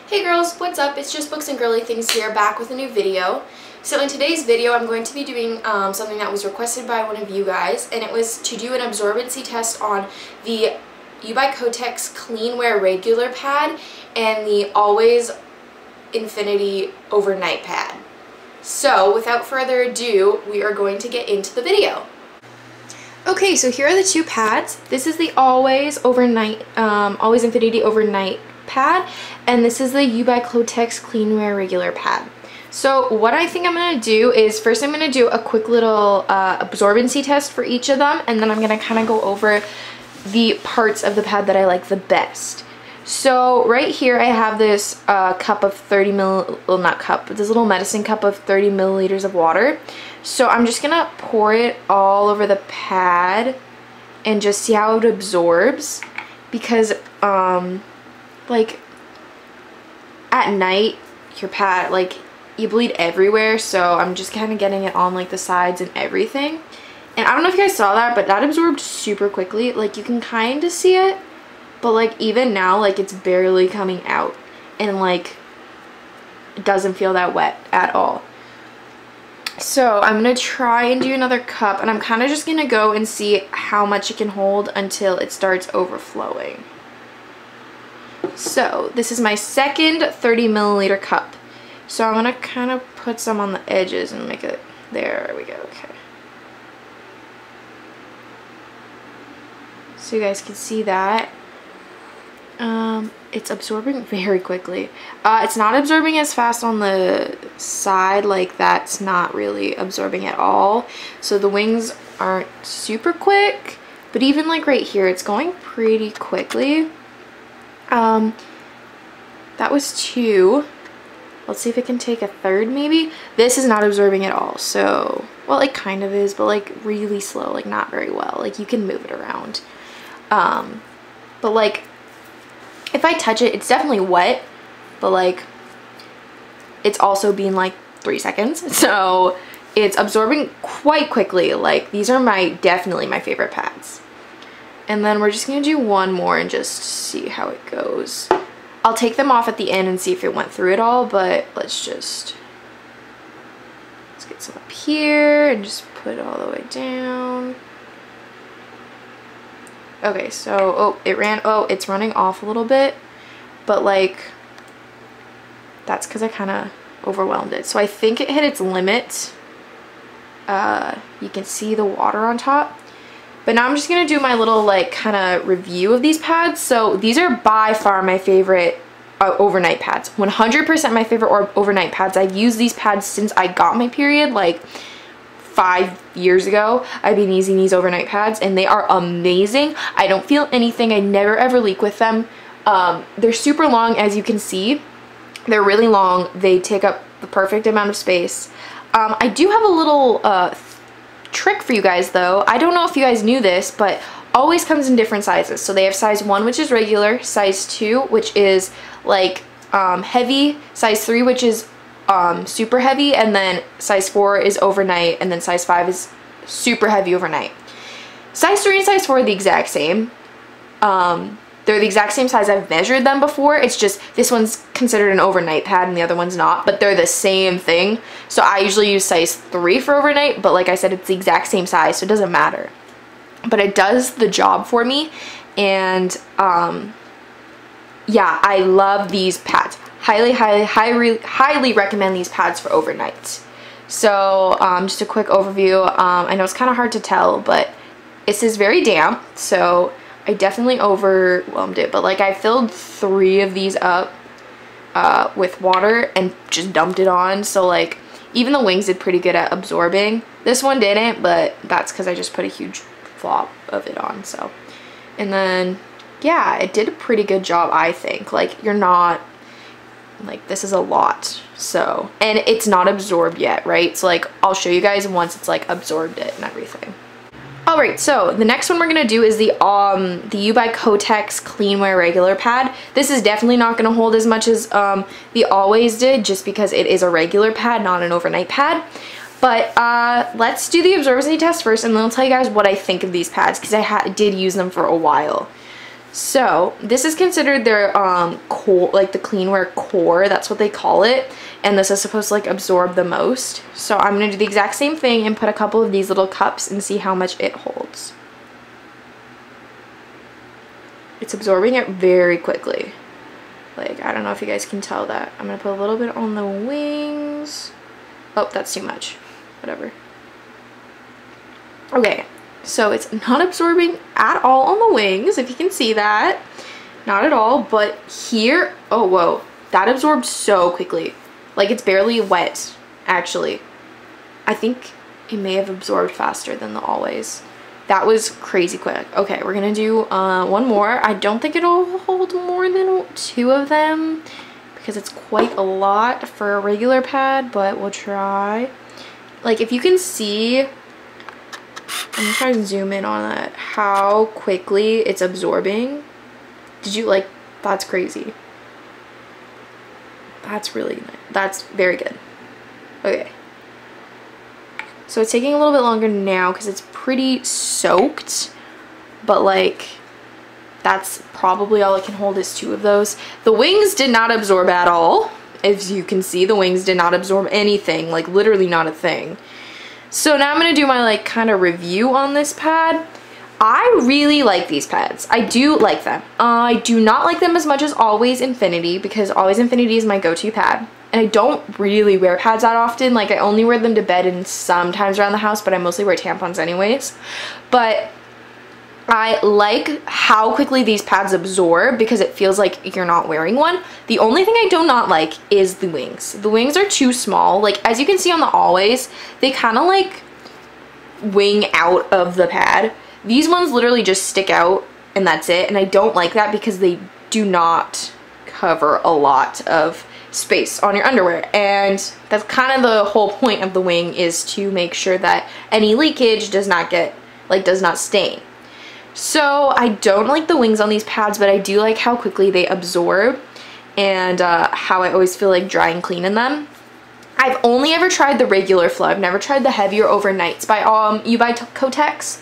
Hey girls, what's up? It's just Books and Girly Things here, back with a new video. So in today's video, I'm going to be doing something that was requested by one of you guys, and it was to do an absorbency test on the UbyKotex Clean Wear Regular Pad and the Always Infinity Overnight Pad. So without further ado, we are going to get into the video. Okay, so here are the two pads. This is the Always Infinity Overnight Pad, and this is the UbyKotex Clean Wear Regular Pad. So what I think I'm going to do is first I'm going to do a quick little absorbency test for each of them, and then I'm going to kind of go over the parts of the pad that I like the best. So right here I have this cup of 30 well, not cup, but this little medicine cup of 30 milliliters of water. So I'm just going to pour it all over the pad and just see how it absorbs, because like at night your pad, like, you bleed everywhere, so I'm just kind of getting it on like the sides and everything. And I don't know if you guys saw that, but that absorbed super quickly. Like, you can kind of see it, but like even now, like, it's barely coming out, and like it doesn't feel that wet at all. So I'm gonna try and do another cup, and I'm kind of just gonna go and see how much it can hold until it starts overflowing. So this is my second 30 milliliter cup. So I'm gonna kind of put some on the edges and make it, there we go, okay. So you guys can see that. It's absorbing very quickly. It's not absorbing as fast on the side, like that's not really absorbing at all. So the wings aren't super quick, but even like right here, it's going pretty quickly. That was two. Let's see if it can take a third maybe. This is not absorbing at all, so, well, it kind of is, but like really slow, like not very well. Like, you can move it around. But like, if I touch it, it's definitely wet, but like, it's also been like 3 seconds. So it's absorbing quite quickly. Like, these are definitely my favorite pads. And then we're just gonna do one more and just see how it goes. I'll take them off at the end and see if it went through it all, but let's get some up here and just put it all the way down. Okay, so, it's running off a little bit, but like, that's because I kind of overwhelmed it. So I think it hit its limit. You can see the water on top. But now I'm just going to do my little like kind of review of these pads. So these are by far my favorite overnight pads. 100% my favorite overnight pads. I've used these pads since I got my period, like 5 years ago. I've been using these overnight pads and they are amazing. I don't feel anything. I never ever leak with them. They're super long, as you can see. They're really long. They take up the perfect amount of space. I do have a little trick for you guys though. I don't know if you guys knew this, but Always comes in different sizes. So they have size 1, which is regular, size 2, which is like heavy, size 3, which is super heavy, and then size 4 is overnight, and then size 5 is super heavy overnight. Size 3 and size 4 are the exact same. They're the exact same size. I've measured them before. It's just this one's considered an overnight pad and the other one's not, but they're the same thing. So I usually use size 3 for overnight, but like I said, it's the exact same size, so it doesn't matter. But it does the job for me, and yeah, I love these pads. Highly recommend these pads for overnight. So just a quick overview. I know it's kind of hard to tell, but this is very damp, so I definitely overwhelmed it, but like I filled 3 of these up with water and just dumped it on. So like even the wings did pretty good at absorbing. This one didn't, but that's because I just put a huge flop of it on. So, and then yeah, it did a pretty good job, I think. Like, you're not, like, this is a lot. So, and it's not absorbed yet, right? So like, I'll show you guys once it's like absorbed it and everything. Alright, so the next one we're going to do is the UbyKotex Clean Wear Regular Pad. This is definitely not going to hold as much as the Always did, just because it is a regular pad, not an overnight pad. But let's do the absorbency test first, and then I'll tell you guys what I think of these pads, because I did use them for a while. So this is considered their core, like the cleanwear core, that's what they call it, and this is supposed to like absorb the most. So I'm gonna do the exact same thing and put a couple of these little cups and see how much it holds. It's absorbing it very quickly. Like, I don't know if you guys can tell that. I'm gonna put a little bit on the wings. Oh, that's too much. Whatever. Okay. So it's not absorbing at all on the wings, if you can see that. Not at all, but here, oh whoa, that absorbed so quickly. Like it's barely wet, actually. I think it may have absorbed faster than the always. That was crazy quick. Okay, we're gonna do one more. I don't think it'll hold more than 2 of them because it's quite a lot for a regular pad, but we'll try. Like if you can see, I'm gonna try to zoom in on that, how quickly it's absorbing. Did you like, that's crazy. That's really nice. That's very good. Okay. So it's taking a little bit longer now because it's pretty soaked, but like that's probably all it can hold is 2 of those. The wings did not absorb at all. As you can see, the wings did not absorb anything, like literally not a thing. So now I'm going to do my like kind of review on this pad. I really like these pads. I do like them. I do not like them as much as Always Infinity because Always Infinity is my go-to pad. And I don't really wear pads that often. Like I only wear them to bed and sometimes around the house, but I mostly wear tampons anyways. But I like how quickly these pads absorb because it feels like you're not wearing one. The only thing I do not like is the wings. The wings are too small. Like as you can see on the Always, they kind of like wing out of the pad. These ones literally just stick out and that's it. And I don't like that because they do not cover a lot of space on your underwear, and that's kind of the whole point of the wing, is to make sure that any leakage does not stain. So I don't like the wings on these pads, but I do like how quickly they absorb and how I always feel like dry and clean in them. I've only ever tried the regular flow. I've never tried the heavier overnights by UbyKotex,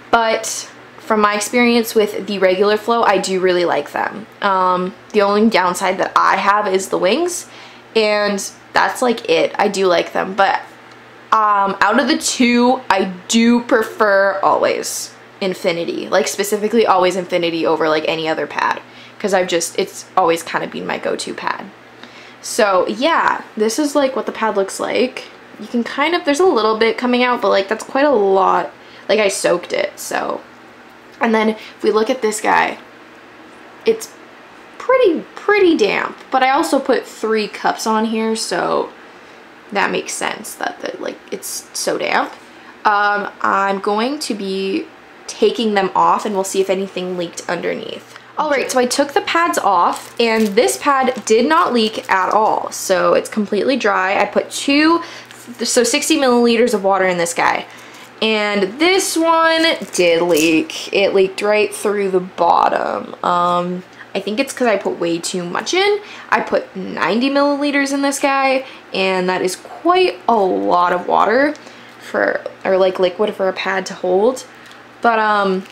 but from my experience with the regular flow, I do really like them. The only downside that I have is the wings, and that's like it. I do like them, but out of the 2, I do prefer Always Infinity, like specifically Always Infinity over like any other pad, because it's always kind of been my go-to pad. So yeah, this is like what the pad looks like. You can kind of, there's a little bit coming out, but like that's quite a lot. Like I soaked it, so. And then if we look at this guy, it's pretty damp, but I also put 3 cups on here, so that makes sense that like it's so damp. I'm going to be taking them off and we'll see if anything leaked underneath. Alright, so I took the pads off and this pad did not leak at all, so it's completely dry. I put 60 milliliters of water in this guy. And this one did leak. It leaked right through the bottom. I think it's because I put way too much in. I put 90 milliliters in this guy, and that is quite a lot of water or like liquid for a pad to hold. But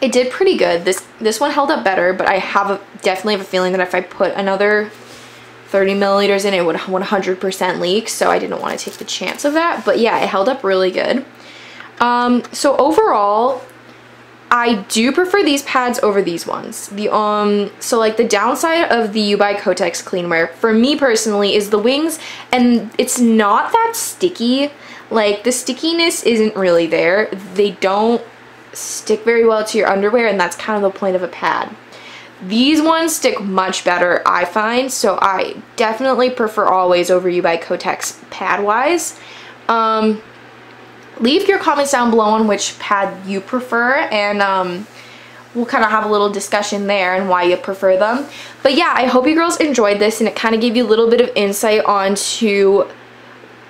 it did pretty good. This one held up better, but I definitely have a feeling that if I put another 30 milliliters in, it would 100% leak, so I didn't want to take the chance of that. But yeah, it held up really good. So overall, I do prefer these pads over these ones. So like the downside of the UbyKotex cleanwear, for me personally, is the wings, and it's not that sticky. Like the stickiness isn't really there. They don't stick very well to your underwear, and that's kind of the point of a pad. These ones stick much better, I find, so I definitely prefer Always over UbyKotex pad-wise. Leave your comments down below on which pad you prefer, and we'll kind of have a little discussion there and why you prefer them. But yeah, I hope you girls enjoyed this, and it kind of gave you a little bit of insight onto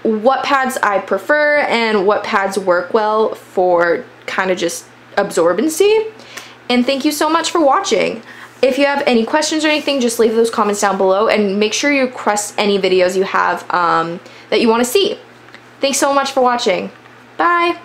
what pads I prefer and what pads work well for kind of just absorbency. And thank you so much for watching. If you have any questions or anything, just leave those comments down below, and make sure you request any videos you have that you want to see. Thanks so much for watching. Bye!